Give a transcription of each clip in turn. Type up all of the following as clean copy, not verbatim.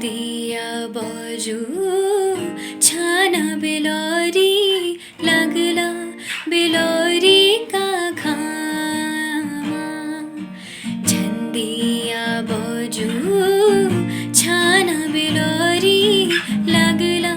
दिया बाजू छाना बिलोरी लगला बिलोरी का खामा झंदिया बाजू छाना बिलोरी लगला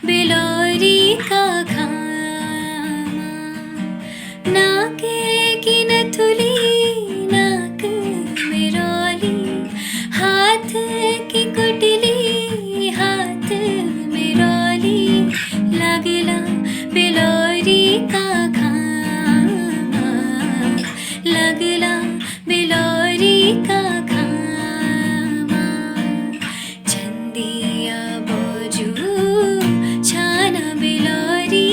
बिलोरी का खामा नाके की नथुली नाक मिरोली हाथ की कुटली हाथ मिरोली लगला बिलोरी का खामा लगला बिलोरी का खामा छंदिया बाजू छाना बिलोरी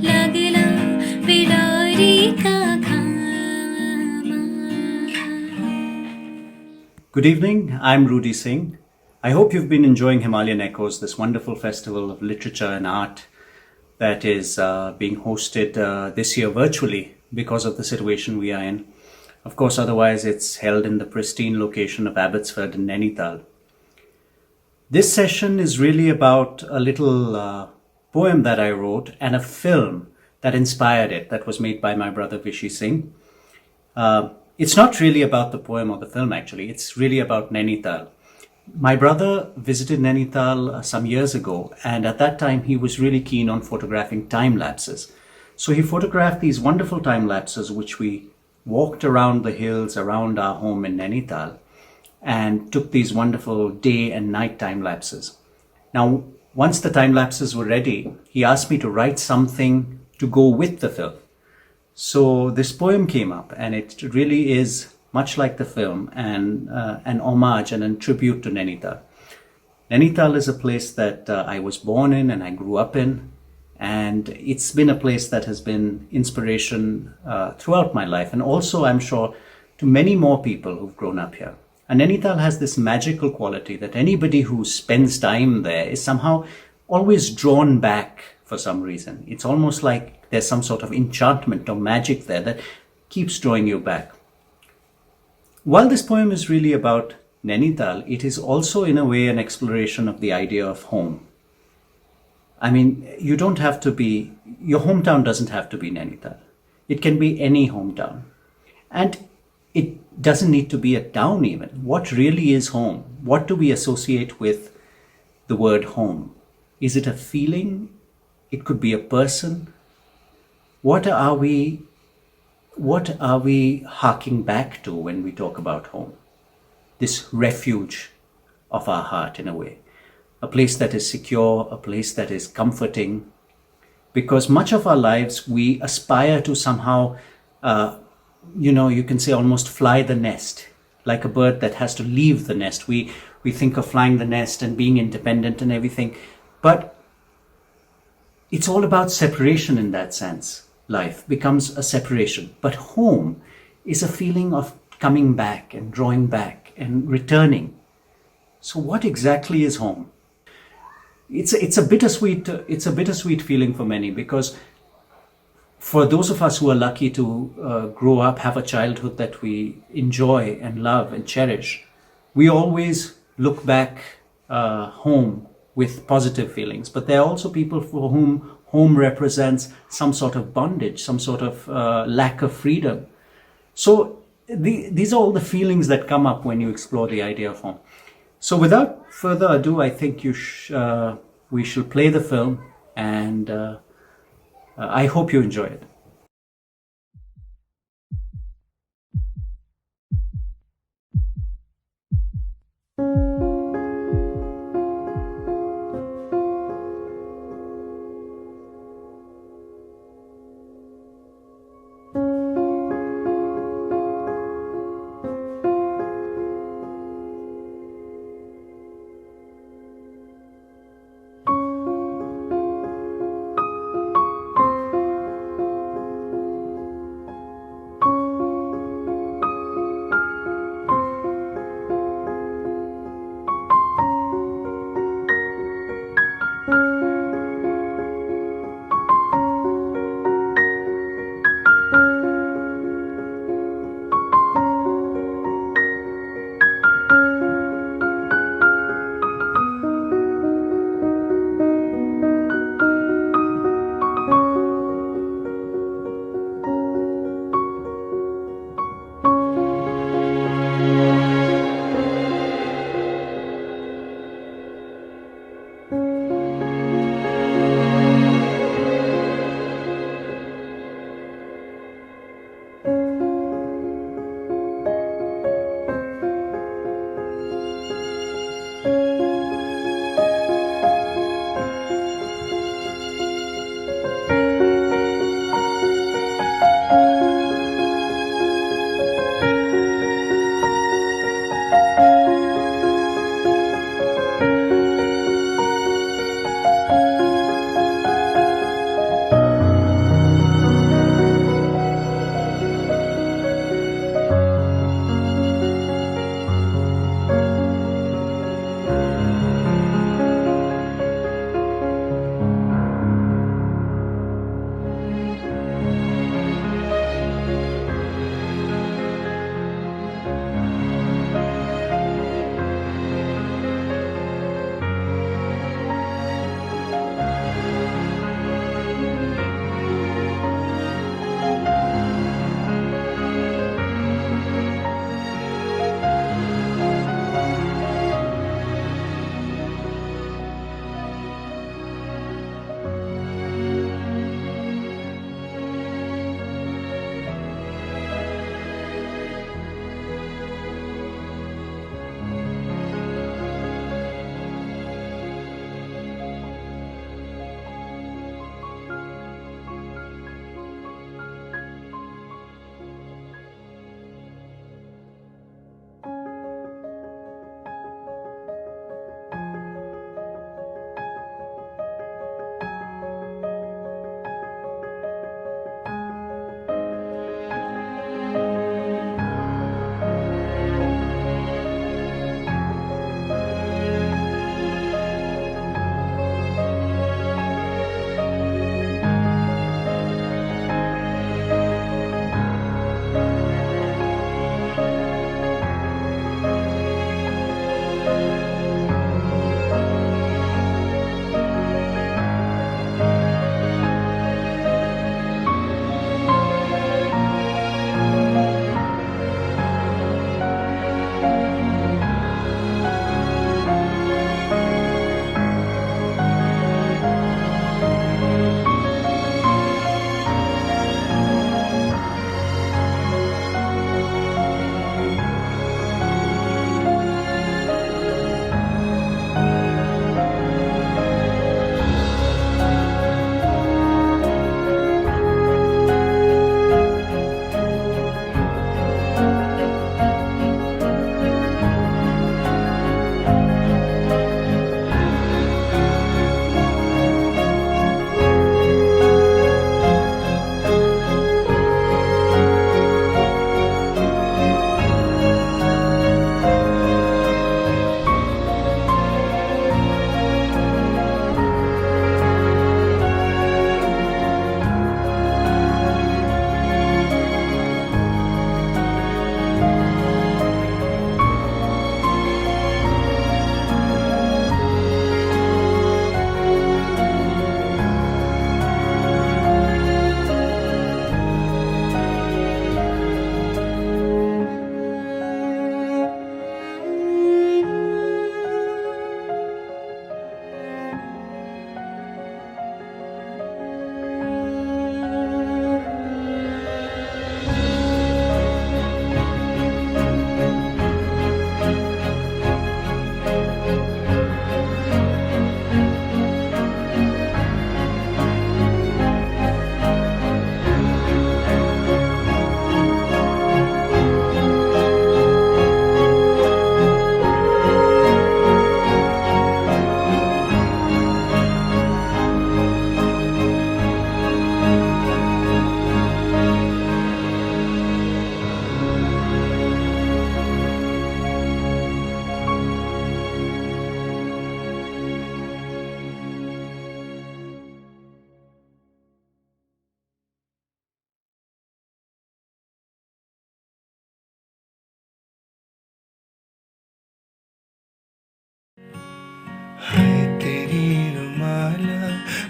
लगला बिलोरी का खामा. Good evening, I'm Rudy Singh. I hope you've been enjoying Himalayan Echoes, this wonderful festival of literature and art that is being hosted this year virtually because of the situation we are in. Of course, otherwise it's held in the pristine location of Abbotsford in Nainital. This session is really about a little poem that I wrote and a film that inspired it, that was made by my brother Vishy Singh. It's not really about the poem or the film, actually. It's really about Nainital. My brother visited Nainital some years ago, and at that time he was really keen on photographing time lapses. So he photographed these wonderful time lapses, which we walked around the hills around our home in Nainital and took these wonderful day and night time lapses. Now, once the time lapses were ready, he asked me to write something to go with the film. So this poem came up, and it really is much like the film and an homage and a tribute to Nainital. Nainital is a place that I was born in and I grew up in, and it's been a place that has been inspiration throughout my life, and also, I'm sure, to many more people who've grown up here. And Nainital has this magical quality that anybody who spends time there is somehow always drawn back for some reason. It's almost like there's some sort of enchantment or magic there that keeps drawing you back. While this poem is really about Nainital, it is also in a way an exploration of the idea of home. I mean, you don't have to be, your hometown doesn't have to be Nainital. It can be any hometown. And it doesn't need to be a town even. What really is home? What do we associate with the word home? Is it a feeling? It could be a person. What are we harking back to when we talk about home? This refuge of our heart, in a way. A place that is secure, a place that is comforting. Because much of our lives, we aspire to somehow, you can say almost fly the nest. Like a bird that has to leave the nest. We think of flying the nest and being independent and everything. But it's all about separation in that sense. Life becomes a separation. But home is a feeling of coming back and drawing back and returning. So what exactly is home? It's a bittersweet feeling for many, because for those of us who are lucky to grow up, have a childhood that we enjoy and love and cherish, we always look back home with positive feelings. But there are also people for whom home represents some sort of bondage, some sort of lack of freedom. So these are all the feelings that come up when you explore the idea of home. So without further ado, I think we shall play the film, and I hope you enjoy it.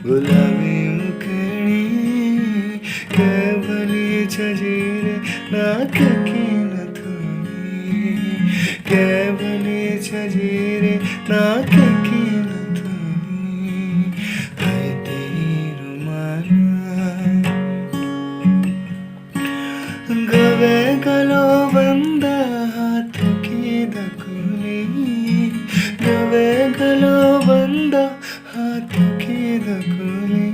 गुलाबी मुखड़ी केवली छजीरे नाक की नथुनी केवली छजीरे नाक की नथुनी हाय तेरी रुमाना गवे गलो बंद हाथ की दकुनी गवे गलो बंद हाथ की दकुनी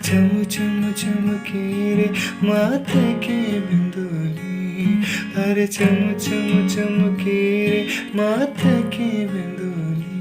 चम चम चमकी रे माथे की बिंदुली अरे चम चम चमकी रे माथे की बिंदुली